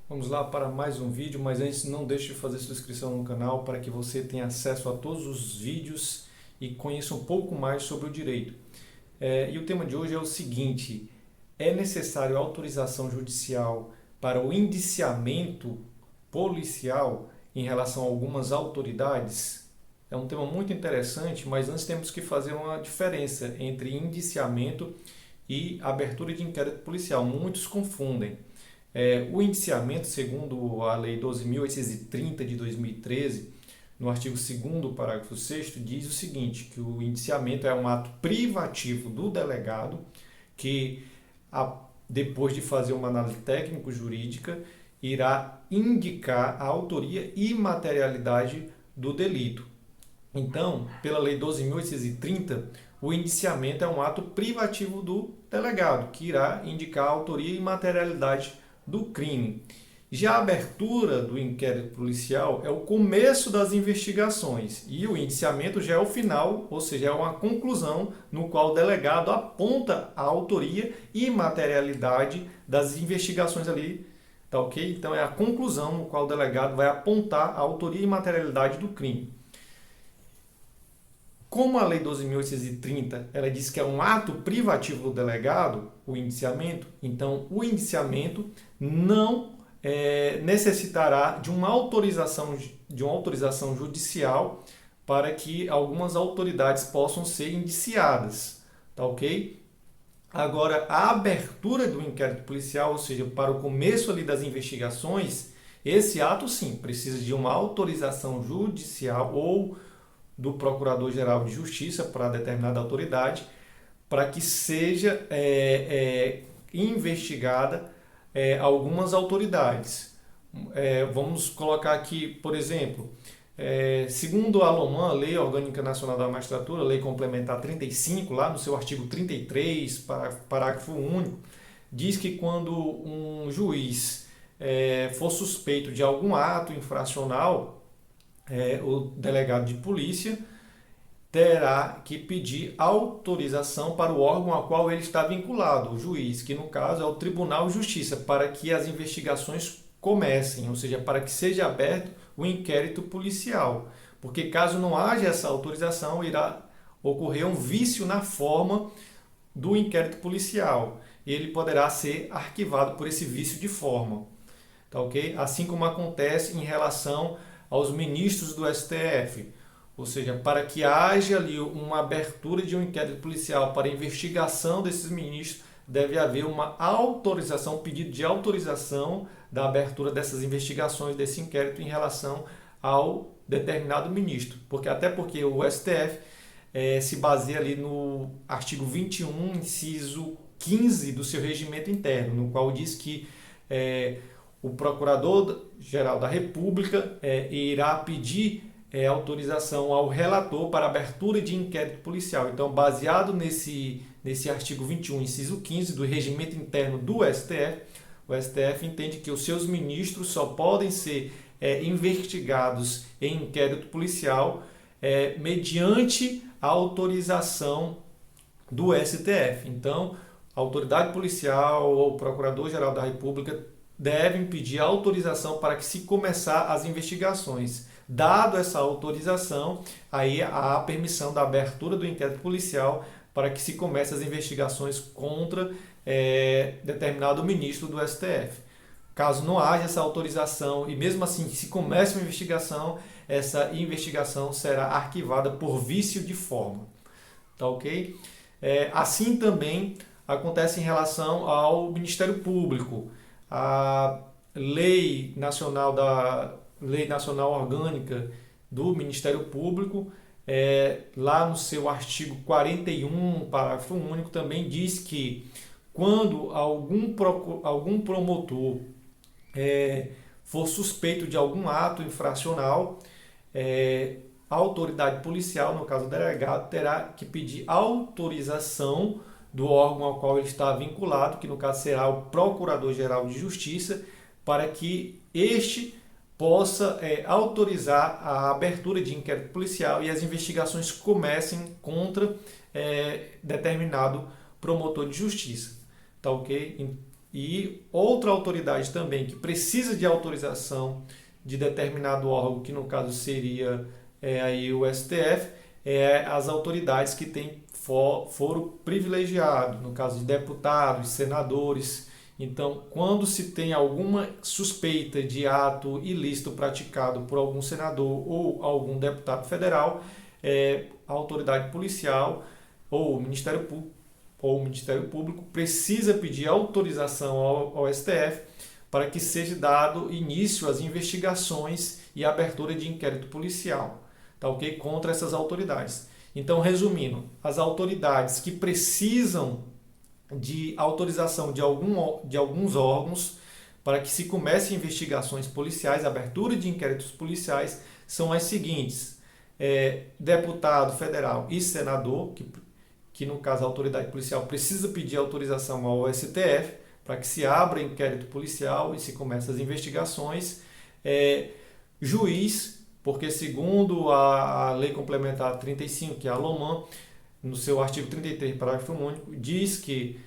Vamos lá para mais um vídeo, mas antes não deixe de fazer sua inscrição no canal para que você tenha acesso a todos os vídeos e conheça um pouco mais sobre o direito. E o tema de hoje é o seguinte: é necessário autorização judicial para o indiciamento policial em relação a algumas autoridades? É um tema muito interessante, mas antes temos que fazer uma diferença entre indiciamento e abertura de inquérito policial. Muitos confundem. O indiciamento, segundo a Lei 12.830 de 2013, no artigo 2º, parágrafo 6º, diz o seguinte, que o indiciamento é um ato privativo do delegado que, depois de fazer uma análise técnico-jurídica, irá indicar a autoria e materialidade do delito. Então, pela Lei 12.830, o indiciamento é um ato privativo do delegado, que irá indicar a autoria e materialidade do crime. Já a abertura do inquérito policial é o começo das investigações e o indiciamento já é o final, ou seja, é uma conclusão no qual o delegado aponta a autoria e materialidade das investigações ali, tá ok? Então é a conclusão no qual o delegado vai apontar a autoria e materialidade do crime. Como a Lei 12.830 ela diz que é um ato privativo do delegado, o indiciamento, então o indiciamento não necessitará de uma autorização judicial para que algumas autoridades possam ser indiciadas, tá ok? Agora, a abertura do inquérito policial, ou seja, para o começo ali das investigações, esse ato sim precisa de uma autorização judicial ou do Procurador-Geral de Justiça para determinada autoridade, para que seja investigada algumas autoridades. Vamos colocar aqui, por exemplo, segundo a LOMAN, Lei Orgânica Nacional da Magistratura, Lei Complementar 35, lá no seu artigo 33, parágrafo único, diz que quando um juiz for suspeito de algum ato infracional, o delegado de polícia terá que pedir autorização para o órgão ao qual ele está vinculado, o juiz, que no caso é o Tribunal de Justiça, para que as investigações comecem, ou seja, para que seja aberto o inquérito policial. Porque caso não haja essa autorização, irá ocorrer um vício na forma do inquérito policial. E ele poderá ser arquivado por esse vício de forma. Tá ok? Assim como acontece em relação aos ministros do STF, ou seja, para que haja ali uma abertura de um inquérito policial para investigação desses ministros, deve haver uma autorização, um pedido de autorização da abertura dessas investigações, desse inquérito em relação ao determinado ministro, até porque o STF se baseia ali no artigo 21, inciso 15 do seu regimento interno, no qual diz que o Procurador-Geral da República irá pedir autorização ao relator para abertura de inquérito policial. Então, baseado nesse artigo 21, inciso 15 do regimento interno do STF, o STF entende que os seus ministros só podem ser investigados em inquérito policial mediante a autorização do STF. Então, a autoridade policial ou o Procurador-Geral da República devem pedir autorização para que se começar as investigações. Dado essa autorização, aí há a permissão da abertura do inquérito policial para que se comece as investigações contra determinado ministro do STF. Caso não haja essa autorização e mesmo assim se comece uma investigação, essa investigação será arquivada por vício de forma. Tá ok? Assim também acontece em relação ao Ministério Público. A Lei Nacional Orgânica do Ministério Público, lá no seu artigo 41, parágrafo único, também diz que quando algum promotor for suspeito de algum ato infracional, a autoridade policial, no caso o delegado, terá que pedir autorização do órgão ao qual ele está vinculado, que no caso será o Procurador-Geral de Justiça, para que este possa autorizar a abertura de inquérito policial e as investigações comecem contra determinado promotor de justiça. Tá ok? E outra autoridade também que precisa de autorização de determinado órgão, que no caso seria aí o STF, as autoridades que têm foro privilegiado, no caso de deputados, senadores. Então, quando se tem alguma suspeita de ato ilícito praticado por algum senador ou algum deputado federal, a autoridade policial ou o Ministério Público precisa pedir autorização ao STF para que seja dado início às investigações e abertura de inquérito policial, tá ok? Contra essas autoridades. Então, resumindo, as autoridades que precisam de autorização de alguns órgãos para que se comece investigações policiais, abertura de inquéritos policiais, são as seguintes: deputado federal e senador, que no caso a autoridade policial precisa pedir autorização ao STF para que se abra inquérito policial e se comece as investigações. Juiz, porque segundo a Lei Complementar 35, que é a LOMAN, no seu artigo 33, parágrafo único, diz que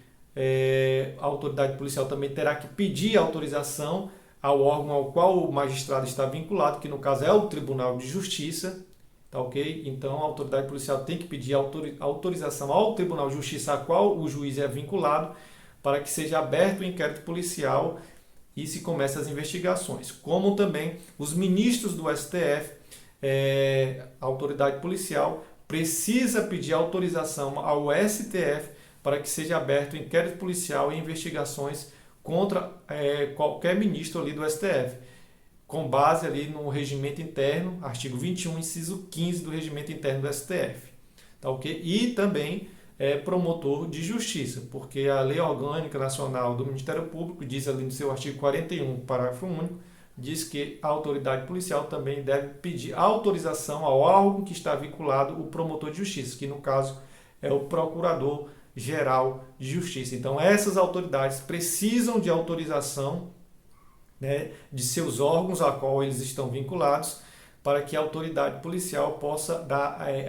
a autoridade policial também terá que pedir autorização ao órgão ao qual o magistrado está vinculado, que no caso é o Tribunal de Justiça, tá ok? Então a autoridade policial tem que pedir autorização ao Tribunal de Justiça a qual o juiz é vinculado para que seja aberto o inquérito policial e se comece as investigações. Como também os ministros do STF, a autoridade policial precisa pedir autorização ao STF para que seja aberto o inquérito policial e investigações contra qualquer ministro ali do STF, com base ali no regimento interno, artigo 21, inciso 15 do regimento interno do STF. Tá, ok? E também promotor de justiça, porque a Lei Orgânica Nacional do Ministério Público diz ali no seu artigo 41, parágrafo único, diz que a autoridade policial também deve pedir autorização ao órgão que está vinculado o promotor de justiça, que no caso é o Procurador-Geral de Justiça. Então essas autoridades precisam de autorização, né, de seus órgãos a qual eles estão vinculados, para que a autoridade policial possa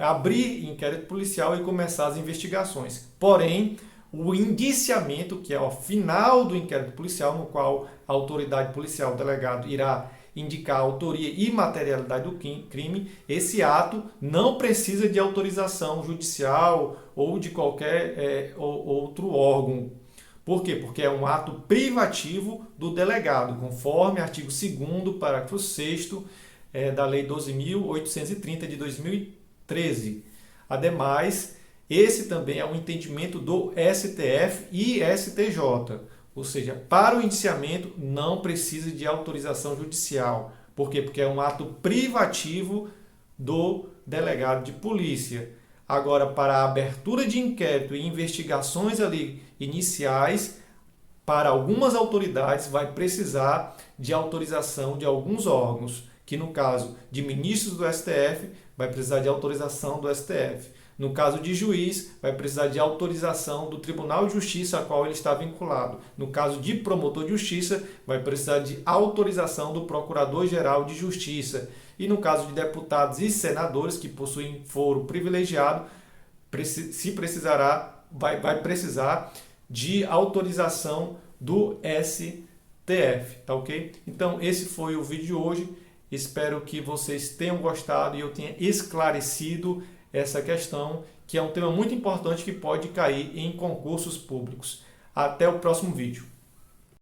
abrir inquérito policial e começar as investigações. Porém, o indiciamento, que é o final do inquérito policial, no qual a autoridade policial, o delegado, irá indicar a autoria e materialidade do crime, esse ato não precisa de autorização judicial ou de qualquer outro órgão. Por quê? Porque é um ato privativo do delegado, conforme artigo 2º, parágrafo 6º, da Lei 12.830 de 2013. Ademais, esse também é um entendimento do STF e STJ, ou seja, para o indiciamento não precisa de autorização judicial. Por quê? Porque é um ato privativo do delegado de polícia. Agora, para a abertura de inquérito e investigações ali iniciais, para algumas autoridades vai precisar de autorização de alguns órgãos, que no caso de ministros do STF, vai precisar de autorização do STF. No caso de juiz, vai precisar de autorização do Tribunal de Justiça a qual ele está vinculado. No caso de promotor de justiça, vai precisar de autorização do Procurador-Geral de Justiça. E no caso de deputados e senadores que possuem foro privilegiado, vai precisar de autorização do STF, tá ok? Então esse foi o vídeo de hoje. Espero que vocês tenham gostado e eu tenha esclarecido essa questão, que é um tema muito importante que pode cair em concursos públicos. Até o próximo vídeo.